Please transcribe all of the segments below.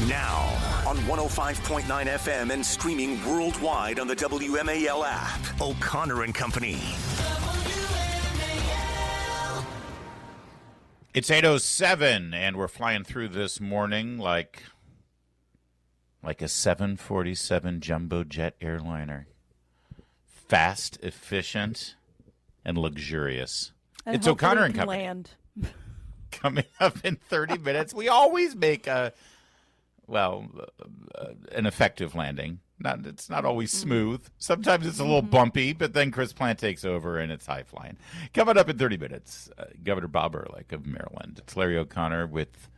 Now, on 105.9 FM and streaming worldwide on the WMAL app, O'Connor and Company. It's 8:07, and we're flying through this morning like a 747 jumbo jet airliner. Fast, efficient, and luxurious. And it's O'Connor and Company. Land. Coming up in 30 minutes. We always make an effective landing. It's not always smooth. Sometimes it's a little bumpy, but then Chris Plant takes over and it's high flying. Coming up in 30 minutes, Governor Bob Ehrlich of Maryland. It's Larry O'Connor with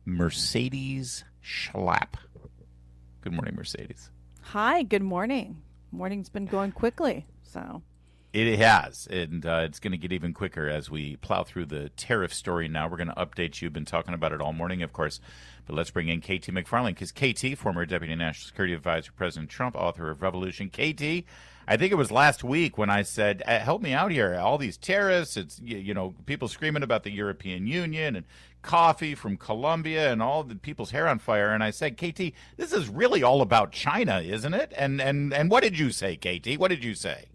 Mercedes Schlapp. Good morning, Mercedes. Hi, good morning. Morning's been going quickly, so. It has, and it's going to get even quicker as we plow through the tariff story now. We're going to update you. We've been talking about it all morning, of course, but let's bring in KT McFarland, because KT, former Deputy National Security Advisor, President Trump, author of Revolution. KT, I think it was last week when I said, help me out here, all these tariffs, it's, people screaming about the European Union and coffee from Colombia and all the people's hair on fire, and I said, KT, this is really all about China, isn't it? And what did you say, KT? What did you say?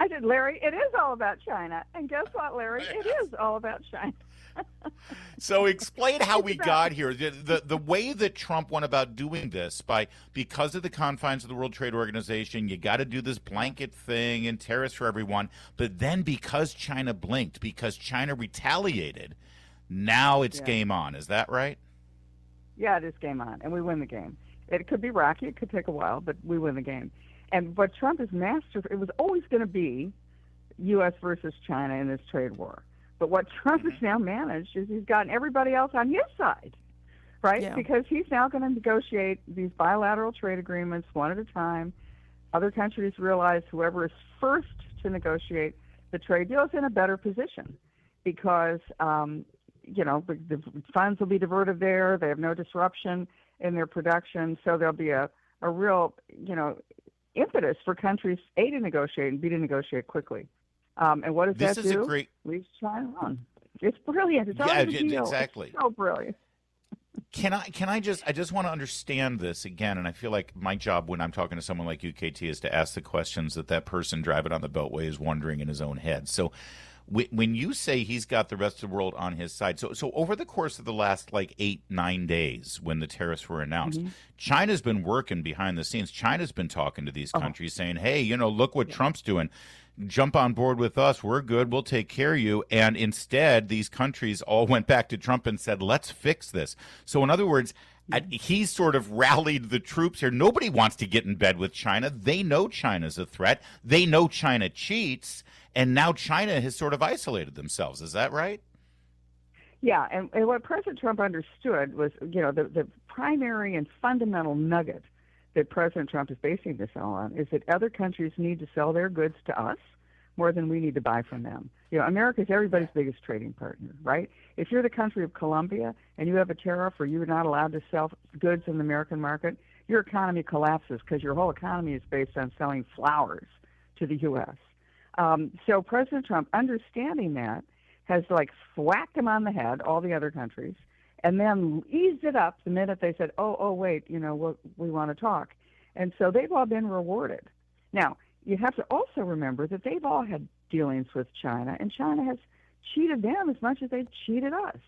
I did, Larry. It is all about China. And guess what, Larry? It is all about China. So explain how we got here. The way that Trump went about doing this, because of the confines of the World Trade Organization, you got to do this blanket thing and tariffs for everyone. But then because China blinked, because China retaliated, now it's game on. Is that right? Yeah, it is game on, and we win the game. It could be rocky. It could take a while, but we win the game. And what Trump is it was always going to be U.S. versus China in this trade war. But what Trump has now managed is he's gotten everybody else on his side, right? Yeah. Because he's now going to negotiate these bilateral trade agreements one at a time. Other countries realize whoever is first to negotiate the trade deal is in a better position because, the funds will be diverted there. They have no disruption in their production. So there'll be a real, impetus for countries, A, to negotiate, and B, to negotiate quickly. And what does that do? This is a great... Leaves China alone. It's brilliant. It's all a deal. Exactly. It's so brilliant. I just want to understand this again, and I feel like my job when I'm talking to someone like you, KT, is to ask the questions that person driving on the Beltway is wondering in his own head. So when you say he's got the rest of the world on his side, so over the course of the last 8-9 days when the tariffs were announced, China's been working behind the scenes. China's been talking to these countries saying, hey, look what Trump's doing. Jump on board with us. We're good. We'll take care of you. And instead, these countries all went back to Trump and said, let's fix this. So in other words, he sort of rallied the troops here. Nobody wants to get in bed with China. They know China's a threat. They know China cheats. And now China has sort of isolated themselves. Is that right? Yeah, and what President Trump understood was, the primary and fundamental nugget that President Trump is basing this all on is that other countries need to sell their goods to us more than we need to buy from them. America is everybody's biggest trading partner, right? If you're the country of Colombia and you have a tariff or you're not allowed to sell goods in the American market, your economy collapses because your whole economy is based on selling flowers to the U.S. So President Trump, understanding that, has whacked them on the head, all the other countries, and then eased it up the minute they said, wait, we want to talk. And so they've all been rewarded. Now, you have to also remember that they've all had dealings with China, and China has cheated them as much as they've cheated us.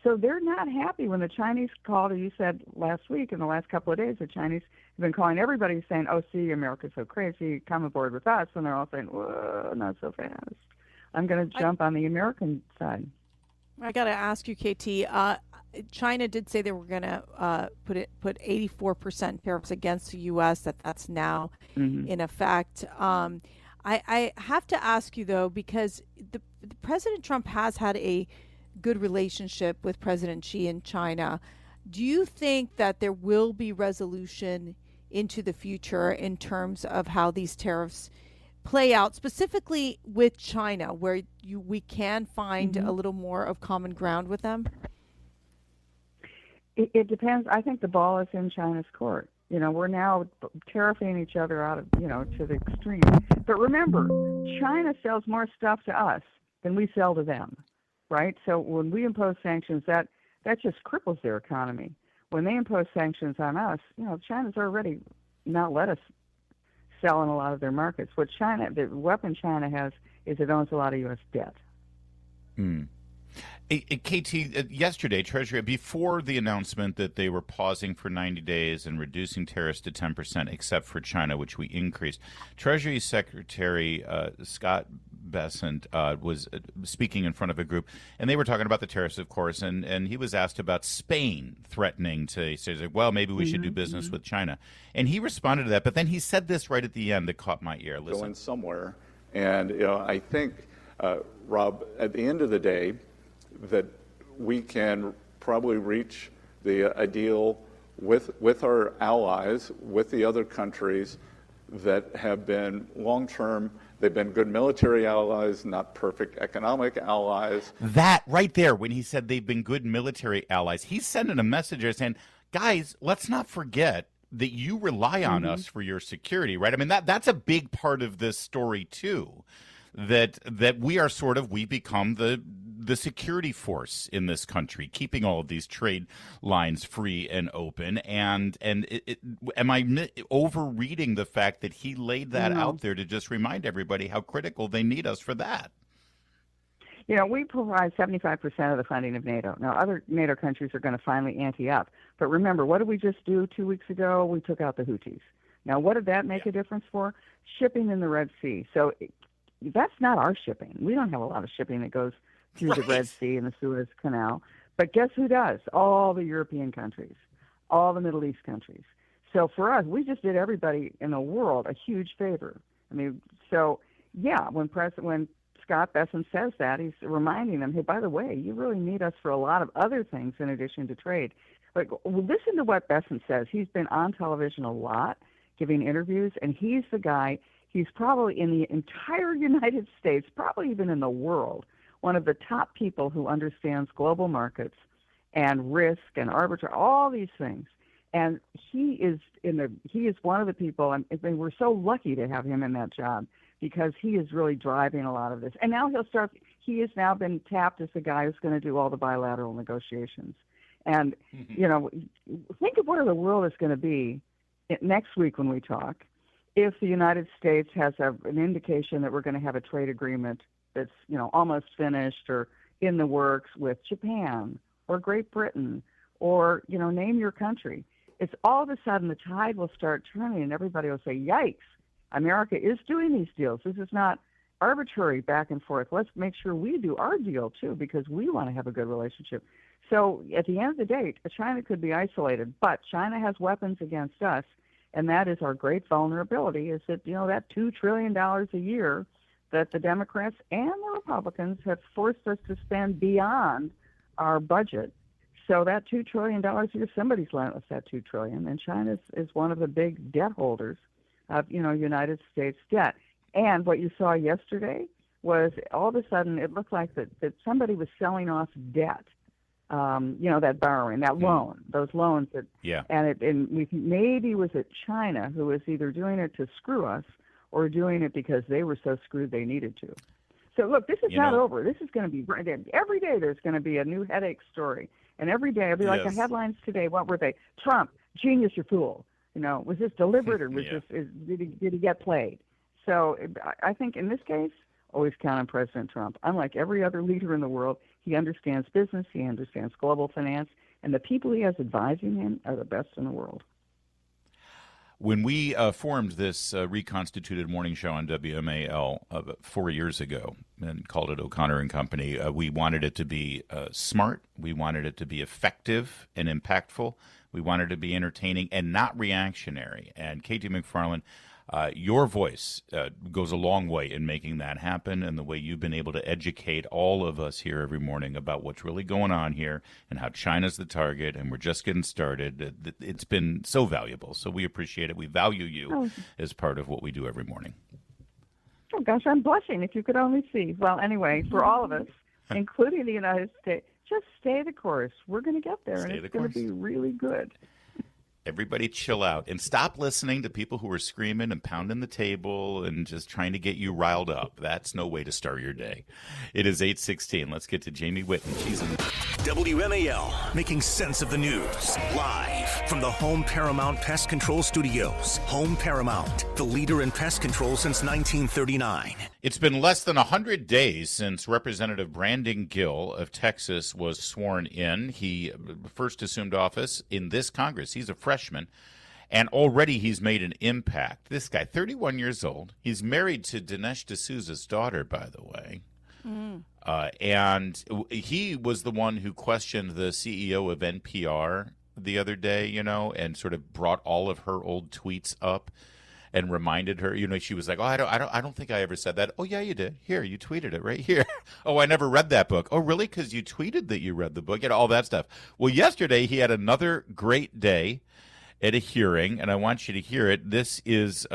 So they're not happy when the Chinese called, or you said last week, in the last couple of days, the Chinese have been calling everybody saying, see, America's so crazy, come aboard with us. And they're all saying, whoa, not so fast. I'm going to jump on the American side. I got to ask you, KT, China did say they were going to put 84% tariffs against the U.S., that's now in effect. I have to ask you, though, because the President Trump has had a good relationship with President Xi in China. Do you think that there will be resolution into the future in terms of how these tariffs play out, specifically with China, where we can find a little more of common ground with them? It depends. I think the ball is in China's court. We're now tariffing each other out of, to the extreme. But remember, China sells more stuff to us than we sell to them, right? So when we impose sanctions, that just cripples their economy. when they impose sanctions on us, China's already not let us sell in a lot of their markets. The weapon China has is it owns a lot of U.S. debt. KT, yesterday, Treasury, before the announcement that they were pausing for 90 days and reducing tariffs to 10%, except for China, which we increased, Treasury Secretary Scott Bessent was speaking in front of a group, and they were talking about the tariffs, of course, and he was asked about Spain threatening to say, well, maybe we should do business with China. And he responded to that, but then he said this right at the end that caught my ear. Listen. Going somewhere. And I think, Rob, at the end of the day, that we can probably reach a deal with our allies, with the other countries that have been long-term. They've been good military allies, not perfect economic allies. That right there, when he said they've been good military allies, he's sending a message there saying, guys, let's not forget that you rely on us for your security, right? I mean, that's a big part of this story, too, that we become the security force in this country, keeping all of these trade lines free and open. And am I overreading the fact that he laid that out there to just remind everybody how critical they need us for that? We provide 75% of the funding of NATO. Now, other NATO countries are going to finally ante up. But remember, what did we just do 2 weeks ago? We took out the Houthis. Now, what did that make a difference for? Shipping in the Red Sea. So that's not our shipping. We don't have a lot of shipping that goes through the Red Sea and the Suez Canal. But guess who does? All the European countries, all the Middle East countries. So for us, we just did everybody in the world a huge favor. I mean, so yeah, when Scott Bessent says that, he's reminding them, hey, by the way, you really need us for a lot of other things in addition to trade. But listen to what Bessent says. He's been on television a lot, giving interviews, and he's the guy, he's probably in the entire United States, probably even in the world, one of the top people who understands global markets and risk and arbitrage, all these things. And he is one of the people, and we're so lucky to have him in that job because he is really driving a lot of this. And now he has now been tapped as the guy who's going to do all the bilateral negotiations. And, think of where the world is going to be next week when we talk if the United States has an indication that we're going to have a trade agreement that's, almost finished or in the works with Japan or Great Britain or, name your country. It's all of a sudden the tide will start turning and everybody will say, yikes, America is doing these deals. This is not arbitrary back and forth. Let's make sure we do our deal, too, because we want to have a good relationship. So at the end of the day, China could be isolated, but China has weapons against us, and that is our great vulnerability, is that, that $2 trillion a year that the Democrats and the Republicans have forced us to spend beyond our budget. So that $2 trillion a year, somebody's lent us that $2 trillion, and China is one of the big debt holders of, United States debt. And what you saw yesterday was all of a sudden it looked like that somebody was selling off debt. That borrowing, that loan, those loans that, and we maybe was it China who was either doing it to screw us or doing it because they were so screwed they needed to. So look, this is not over. This is going to be every day. There's going to be a new headache story, and every day it'll be like the headlines today. What were they? Trump, genius or fool? Was this deliberate or was did he get played? So I think in this case, always count on President Trump. Unlike every other leader in the world, he understands business, he understands global finance, and the people he has advising him are the best in the world. When we formed this reconstituted morning show on WMAL 4 years ago and called it O'Connor and Company, we wanted it to be smart. We wanted it to be effective and impactful. We wanted it to be entertaining and not reactionary. And Katie McFarland, your voice goes a long way in making that happen, and the way you've been able to educate all of us here every morning about what's really going on here and how China's the target, and we're just getting started. It's been so valuable, so we appreciate it. We value you as part of what we do every morning. Oh, gosh, I'm blushing if you could only see. Well, anyway, for all of us, including the United States, just stay the course. We're going to get there, and it's going to be really good. Everybody chill out and stop listening to people who are screaming and pounding the table and just trying to get you riled up. That's no way to start your day. It is 8:16. Let's get to Jamie Whitten. She's in WMAL, making sense of the news. Live from the Home Paramount Pest Control Studios. Home Paramount, the leader in pest control since 1939. It's been less than 100 days since Representative Brandon Gill of Texas was sworn in. He first assumed office in this Congress. He's a freshman, and already he's made an impact. This guy, 31 years old. He's married to Dinesh D'Souza's daughter, by the way. And he was the one who questioned the CEO of NPR the other day, and sort of brought all of her old tweets up and reminded her, she was like, "Oh, I don't think I ever said that." "Oh, yeah, you did. Here, you tweeted it right here." "Oh, I never read that book." "Oh, really? Because you tweeted that you read the book," all that stuff. Well, yesterday he had another great day at a hearing, and I want you to hear it. This is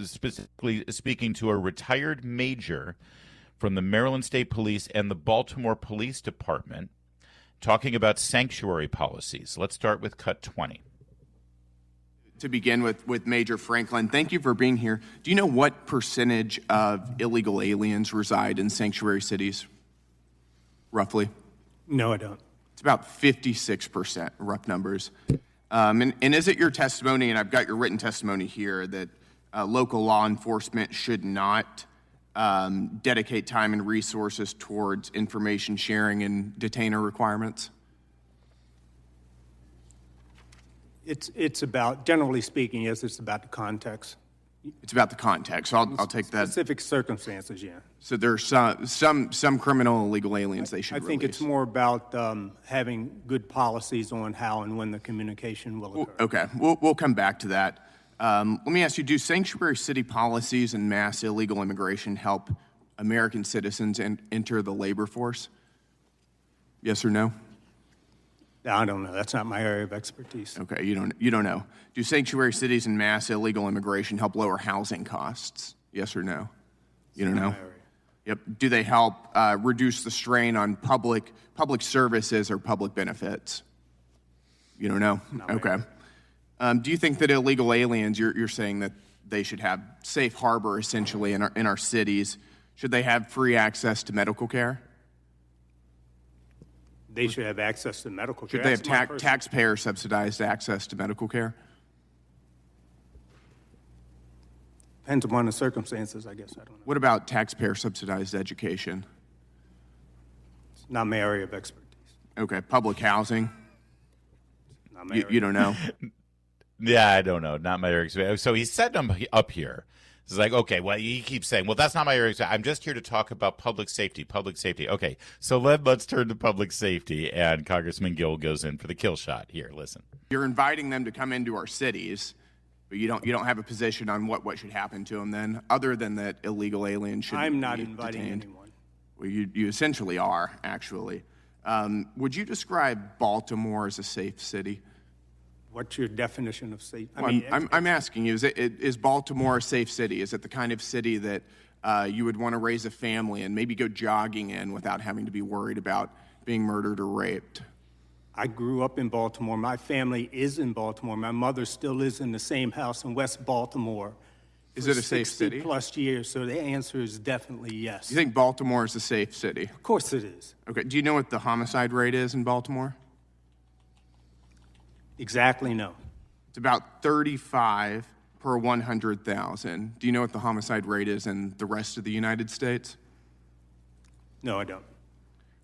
specifically speaking to a retired major from the Maryland State Police and the Baltimore Police Department, talking about sanctuary policies. Let's start with cut 20. To begin with Major Franklin, thank you for being here. Do you know what percentage of illegal aliens reside in sanctuary cities, roughly? No, I don't. It's about 56%, rough numbers. And is it your testimony, and I've got your written testimony here, that local law enforcement should not dedicate time and resources towards information sharing and detainer requirements? It's about, generally speaking, yes, it's about the context. It's about the context. I'll take that. Specific circumstances, yeah. So there's some criminal illegal aliens they should I think release. it's more about having good policies on how and when the communication will occur. Okay, we'll come back to that. Let me ask you, do sanctuary city policies and mass illegal immigration help American citizens enter the labor force? Yes or no? I don't know. That's not my area of expertise. Okay, you don't know. Do sanctuary cities and mass illegal immigration help lower housing costs? Yes or no? You don't know? My area. Yep. Do they help reduce the strain on public services or public benefits? You don't know? Okay. Do you think that illegal aliens, you're saying that they should have safe harbor essentially in our cities? Should they have free access to medical care? They should have access to medical care. Should they have taxpayer subsidized access to medical care? Depends upon the circumstances, I guess. I don't know. What about taxpayer subsidized education? It's not my area of expertise. Okay, public housing? Not my area. You don't know? Yeah, I don't know. Not my area. So he's setting him up here. It's like, okay, well, he keeps saying, well, that's not my area. I'm just here to talk about public safety. Okay, so let's turn to public safety, and Congressman Gill goes in for the kill shot. Here, listen. You're inviting them to come into our cities, but you don't have a position on what should happen to them then, other than that illegal aliens should I'm not be inviting detained. anyone. Well, you essentially are, actually. Would you describe Baltimore as a safe city? What's your definition of safe? I'm asking you, is Baltimore a safe city? Is it the kind of city that you would want to raise a family and maybe go jogging in without having to be worried about being murdered or raped? I grew up in Baltimore. My family is in Baltimore. My mother still lives in the same house in West Baltimore. Is it a safe city? 60+ years, so the answer is definitely yes. You think Baltimore is a safe city? Of course it is. Okay. Do you know what the homicide rate is in Baltimore? Exactly, no. It's about 35 per 100,000. Do you know what the homicide rate is in the rest of the United States? No, I don't.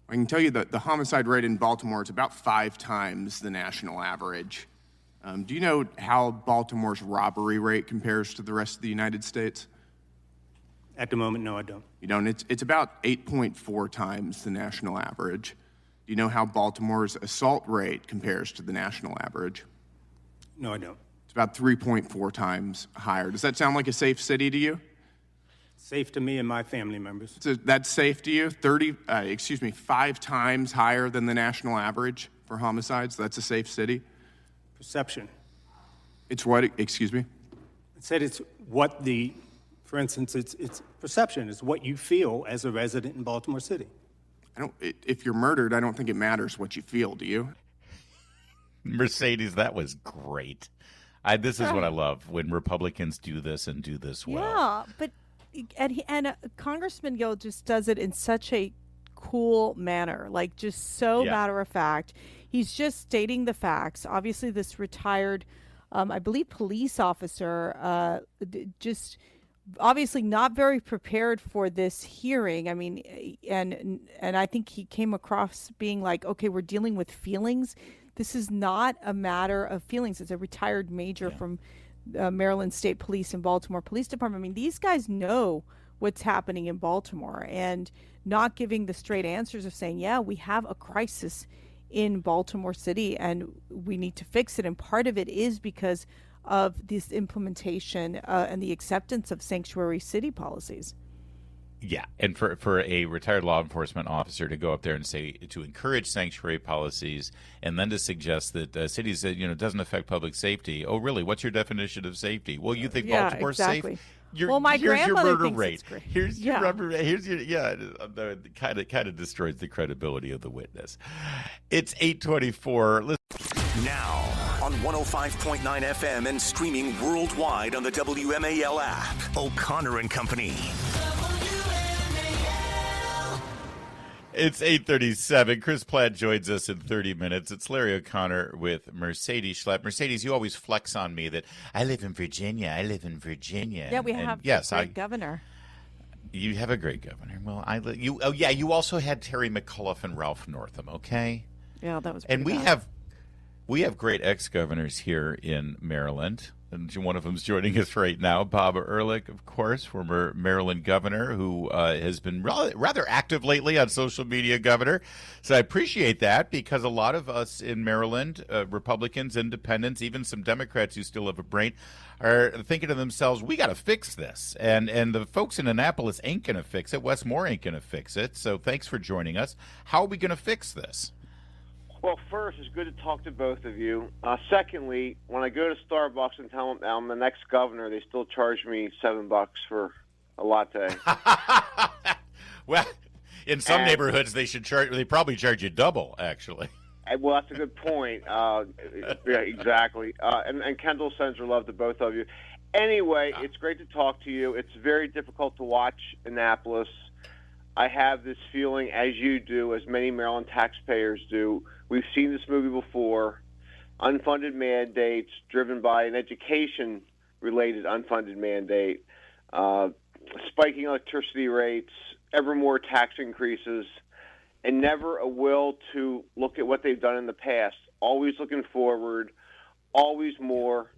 I can tell you that the homicide rate in Baltimore is about 5 times the national average. Do you know how Baltimore's robbery rate compares to the rest of the United States? At the moment, no, I don't. You don't? It's about 8.4 times the national average. Do you know how Baltimore's assault rate compares to the national average? No, I don't. It's about 3.4 times higher. Does that sound like a safe city to you? Safe to me and my family members. So that's safe to you? 5 times higher than the national average for homicides? That's a safe city? Perception. It's what? Excuse me? I said it's what for instance, it's perception. It's what you feel as a resident in Baltimore City. If you're murdered, I don't think it matters what you feel, do you? Mercedes, that was great. This is what I love, when Republicans do this and do this well. Yeah, but Congressman Gill just does it in such a cool manner, like just so matter of fact. He's just stating the facts. Obviously, this retired, I believe, police officer, just obviously not very prepared for this hearing. I mean, and I think he came across being like, okay, we're dealing with feelings. This is not a matter of feelings. It's a retired major from Maryland State Police and Baltimore Police Department. I mean, these guys know what's happening in Baltimore, and not giving the straight answers of saying, yeah, we have a crisis in Baltimore City and we need to fix it. And part of it is because of this implementation and the acceptance of sanctuary city policies. Yeah, and for a retired law enforcement officer to go up there and say, to encourage sanctuary policies, and then to suggest that cities that doesn't affect public safety. Oh, really? What's your definition of safety? Well, you think Baltimore's safe? Well, my grandmother thinks it's great. Here's your rubber. Here's your kind of destroys the credibility of the witness. It's 8:24. Now on 105.9 FM and streaming worldwide on the WMAL app. O'Connor and Company. It's 8:37. Chris Platt joins us in 30 minutes. It's Larry O'Connor with Mercedes Schlapp. Mercedes, you always flex on me that I live in Virginia. Yeah, we have a great governor. You have a great governor. Well, you also had Terry McAuliffe and Ralph Northam, okay? Yeah, that was pretty bad. We have great ex-governors here in Maryland. And one of them is joining us right now, Bob Ehrlich, of course, former Maryland governor, who has been rather active lately on social media, governor. So I appreciate that, because a lot of us in Maryland, Republicans, independents, even some Democrats who still have a brain, are thinking to themselves, we got to fix this. And the folks in Annapolis ain't going to fix it. Westmore ain't going to fix it. So thanks for joining us. How are we going to fix this? Well, first, it's good to talk to both of you. Secondly, when I go to Starbucks and tell them I'm the next governor, they still charge me $7 for a latte. Well, in some neighborhoods, they probably charge you double, actually. Well, that's a good point. Yeah, exactly. And Kendall sends her love to both of you. Anyway, it's great to talk to you. It's very difficult to watch Annapolis. I have this feeling, as you do, as many Maryland taxpayers do. We've seen this movie before. Unfunded mandates driven by an education-related unfunded mandate, spiking electricity rates, ever more tax increases, and never a will to look at what they've done in the past. Always looking forward, always more,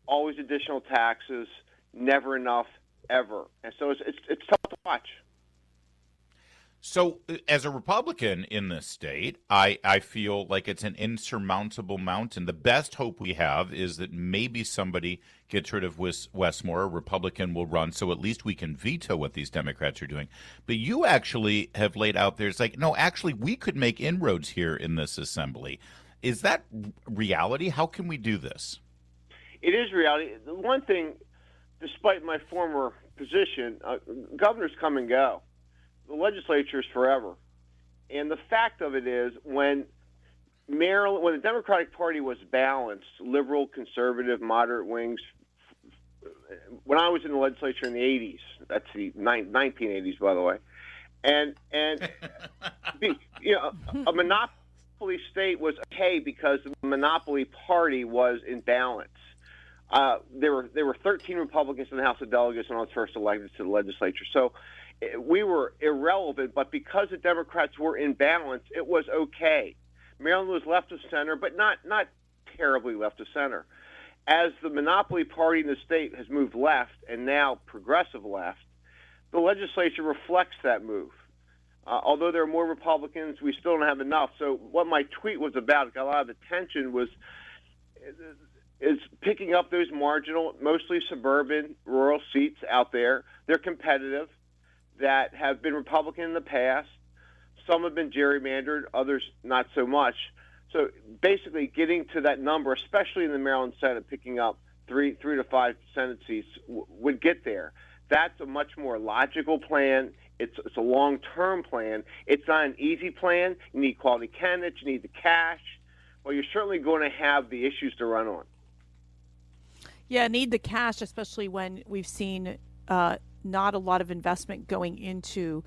always additional taxes, never enough, ever. And so it's tough to watch. So as a Republican in this state, I feel like it's an insurmountable mountain. The best hope we have is that maybe somebody gets rid of Westmore, a Republican will run, so at least we can veto what these Democrats are doing. But you actually have laid out there, it's like, no, actually, we could make inroads here in this assembly. Is that reality? How can we do this? It is reality. The one thing, despite my former position, governors come and go. The legislature is forever. And the fact of it is, when the Democratic Party was balanced, liberal, conservative, moderate wings, when I was in the legislature in the 80s, that's the 1980s, by the way, and a monopoly state was okay because the monopoly party was in balance. There were 13 Republicans in the House of Delegates when I was first elected to the legislature. So we were irrelevant, but because the Democrats were in balance, it was okay. Maryland was left of center, but not terribly left of center. As the monopoly party in the state has moved left, and now progressive left, the legislature reflects that move. Although there are more Republicans, we still don't have enough. So what my tweet was about, got a lot of attention, is picking up those marginal, mostly suburban, rural seats out there. They're competitive, that have been Republican in the past. Some have been gerrymandered, others not so much. So basically getting to that number, especially in the Maryland Senate, picking up three to five Senate seats would get there. That's a much more logical plan. It's a long-term plan. It's not an easy plan. You need quality candidates. You need the cash. Well, you're certainly going to have the issues to run on. Yeah, need the cash, especially when we've seen not a lot of investment going into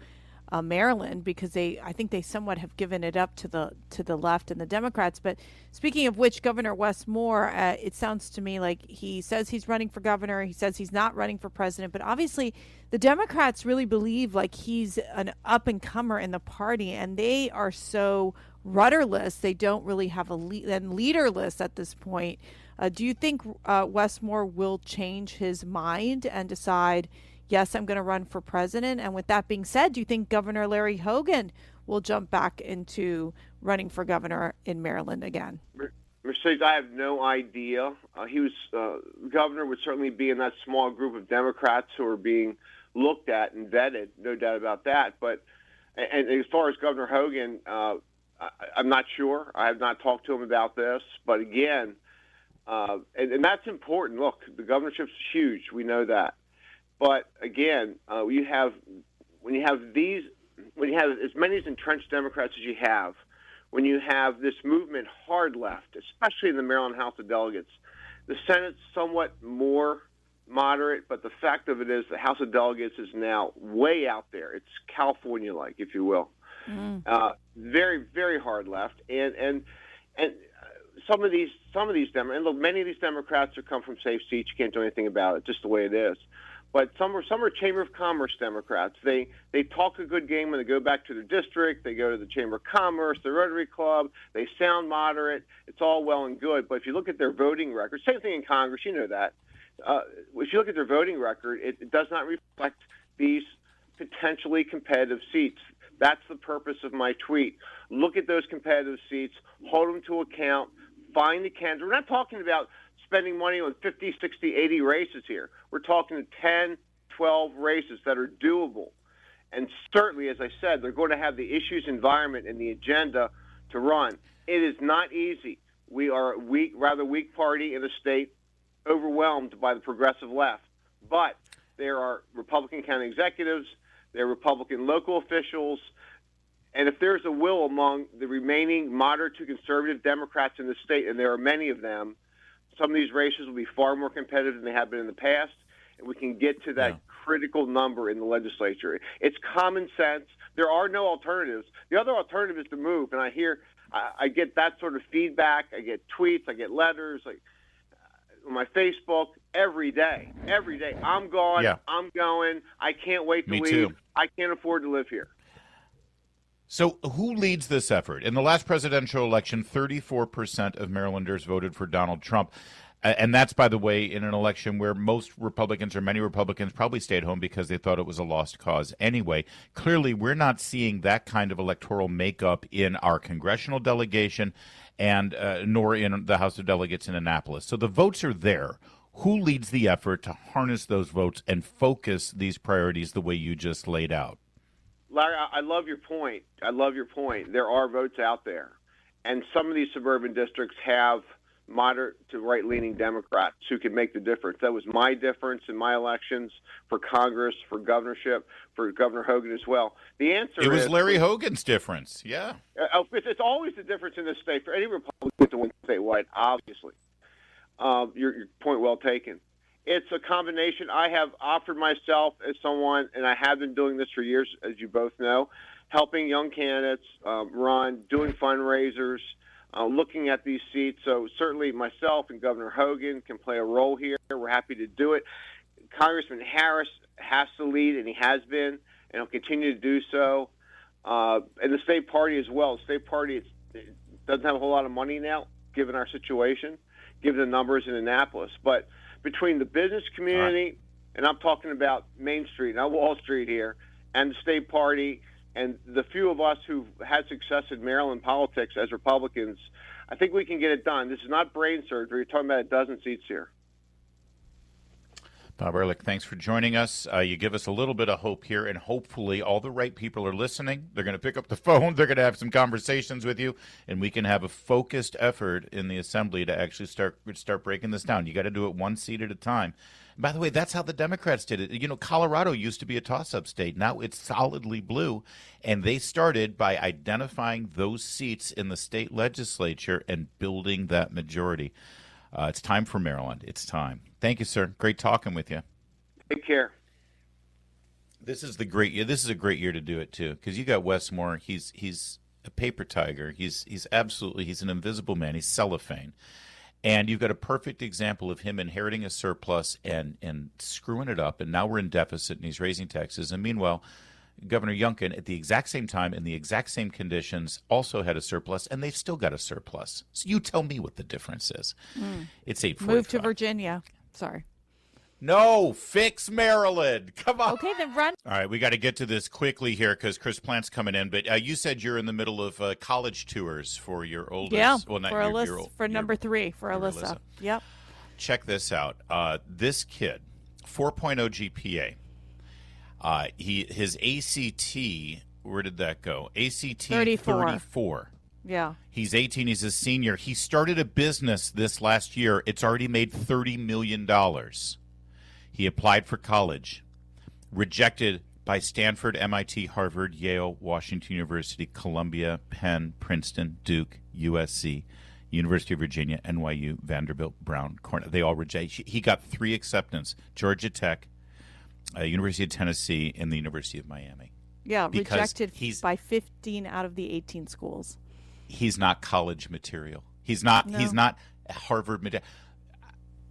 Maryland, because I think they somewhat have given it up to the left and the Democrats. But speaking of which, Governor Wes Moore, it sounds to me like he says he's running for governor. He says he's not running for president. But obviously, the Democrats really believe like he's an up and comer in the party, and they are so rudderless. They don't really have and leaderless at this point. Do you think Wes Moore will change his mind and decide, yes, I'm going to run for president? And with that being said, do you think Governor Larry Hogan will jump back into running for governor in Maryland again? Mercedes, I have no idea. Governor would certainly be in that small group of Democrats who are being looked at and vetted, no doubt about that. But and as far as Governor Hogan, I'm not sure. I have not talked to him about this. But again, and that's important. Look, the governorship's huge. We know that. But again, when you have as many entrenched Democrats as you have, when you have this movement hard left, especially in the Maryland House of Delegates, the Senate's somewhat more moderate, but the fact of it is the House of Delegates is now way out there. It's California-like, if you will. Very, very hard left, and some of these Democrats, and look, many of these Democrats have come from safe seats. You can't do anything about it, just the way it is. But some are Chamber of Commerce Democrats. They talk a good game when they go back to their district. They go to the Chamber of Commerce, the Rotary Club. They sound moderate. It's all well and good. But if you look at their voting record, same thing in Congress, you know that. If you look at their voting record, it does not reflect these potentially competitive seats. That's the purpose of my tweet. Look at those competitive seats, hold them to account, find the candidates. We're not talking about spending money on 50, 60, 80 races here. We're talking 10, 12 races that are doable. And certainly, as I said, they're going to have the issues, environment, and the agenda to run. It is not easy. We are a rather weak party in the state, overwhelmed by the progressive left. But there are Republican county executives, there are Republican local officials, and if there's a will among the remaining moderate to conservative Democrats in the state, and there are many of them, some of these races will be far more competitive than they have been in the past, and we can get to that critical number in the legislature. It's common sense. There are no alternatives. The other alternative is to move, and I get that sort of feedback. I get tweets. I get letters on my Facebook every day. Every day. I'm gone. Yeah. I'm going. I can't wait to leave. Me too. I can't afford to live here. So who leads this effort? In the last presidential election, 34% of Marylanders voted for Donald Trump. And that's, by the way, in an election where most Republicans or many Republicans probably stayed home because they thought it was a lost cause anyway. Clearly, we're not seeing that kind of electoral makeup in our congressional delegation and nor in the House of Delegates in Annapolis. So the votes are there. Who leads the effort to harness those votes and focus these priorities the way you just laid out? Larry, I love your point. There are votes out there. And some of these suburban districts have moderate to right-leaning Democrats who can make the difference. That was my difference in my elections for Congress, for governorship, for Governor Hogan as well. The answer is... It was Larry Hogan's difference, yeah. It's always the difference in this state for any Republican to win statewide, obviously. Your point well taken. It's a combination. I have offered myself as someone, and I have been doing this for years, as you both know, helping young candidates run, doing fundraisers, looking at these seats. So certainly myself and Governor Hogan can play a role here. We're happy to do it. Congressman Harris has to lead, and he has been, and he'll continue to do so. And the state party as well. The state party doesn't have a whole lot of money now, given our situation, given the numbers in Annapolis. But between the business community, and I'm talking about Main Street, not Wall Street here, and the state party, and the few of us who've had success in Maryland politics as Republicans, I think we can get it done. This is not brain surgery. You're talking about a dozen seats here. Bob Ehrlich, thanks for joining us. You give us a little bit of hope here, and hopefully all the right people are listening. They're going to pick up the phone. They're going to have some conversations with you, and we can have a focused effort in the Assembly to actually start breaking this down. You got to do it one seat at a time. By the way, that's how the Democrats did it. You know, Colorado used to be a toss-up state. Now it's solidly blue, and they started by identifying those seats in the state legislature and building that majority. It's time for Maryland. It's time. Thank you, sir. Great talking with you. Take care. This is the great year. This is a great year to do it too, because you got Wes Moore. He's a paper tiger. He's an invisible man. He's cellophane, and you've got a perfect example of him inheriting a surplus and screwing it up. And now we're in deficit, and he's raising taxes. And meanwhile, Governor Youngkin, at the exact same time, in the exact same conditions, also had a surplus, and they've still got a surplus. So you tell me what the difference is. It's 8:45. Move to Virginia. Sorry. No, fix Maryland. Come on. Okay, then run. All right, we got to get to this quickly here because Chris Plant's coming in. But you said you're in the middle of college tours for your oldest. Yeah, well, not for your, Alyssa, your old, for your, number 3 for Alyssa. Yep. Check this out. This kid, 4.0 GPA. His ACT. Where did that go? ACT 34. Yeah. He's 18. He's a senior. He started a business this last year. It's already made $30 million. He applied for college, rejected by Stanford, MIT, Harvard, Yale, Washington University, Columbia, Penn, Princeton, Duke, USC, University of Virginia, NYU, Vanderbilt, Brown, Cornell. They all rejected. He got 3 acceptance: Georgia Tech, University of Tennessee, and the University of Miami. Yeah, Because rejected by 15 out of the 18 schools. He's not college material. He's not. No. He's not Harvard material.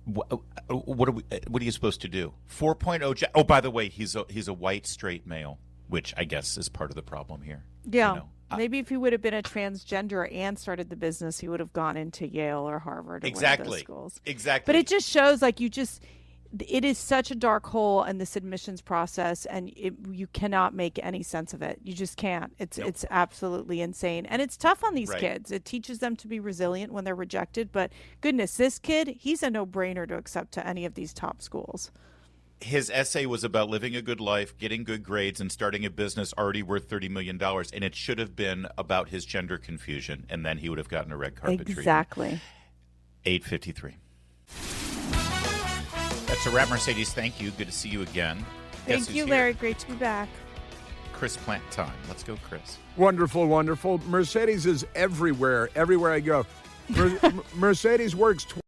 What are you supposed to do? 4.0. Oh, by the way, he's a white straight male, which I guess is part of the problem here. Yeah. You know? Maybe if he would have been a transgender and started the business, he would have gone into Yale or Harvard or one of those schools. Exactly. But it just shows it is such a dark hole in this admissions process, and you cannot make any sense of it. You just can't. It's absolutely insane. And it's tough on these kids. It teaches them to be resilient when they're rejected. But goodness, this kid, he's a no-brainer to accept to any of these top schools. His essay was about living a good life, getting good grades, and starting a business already worth $30 million. And it should have been about his gender confusion, and then he would have gotten a red carpet treatment. Exactly. 8:53. That's a wrap, Mercedes. Thank you. Good to see you again. Thank you, Larry. Great to be back. Chris Plant time. Let's go, Chris. Wonderful, wonderful. Mercedes is everywhere I go. Mercedes works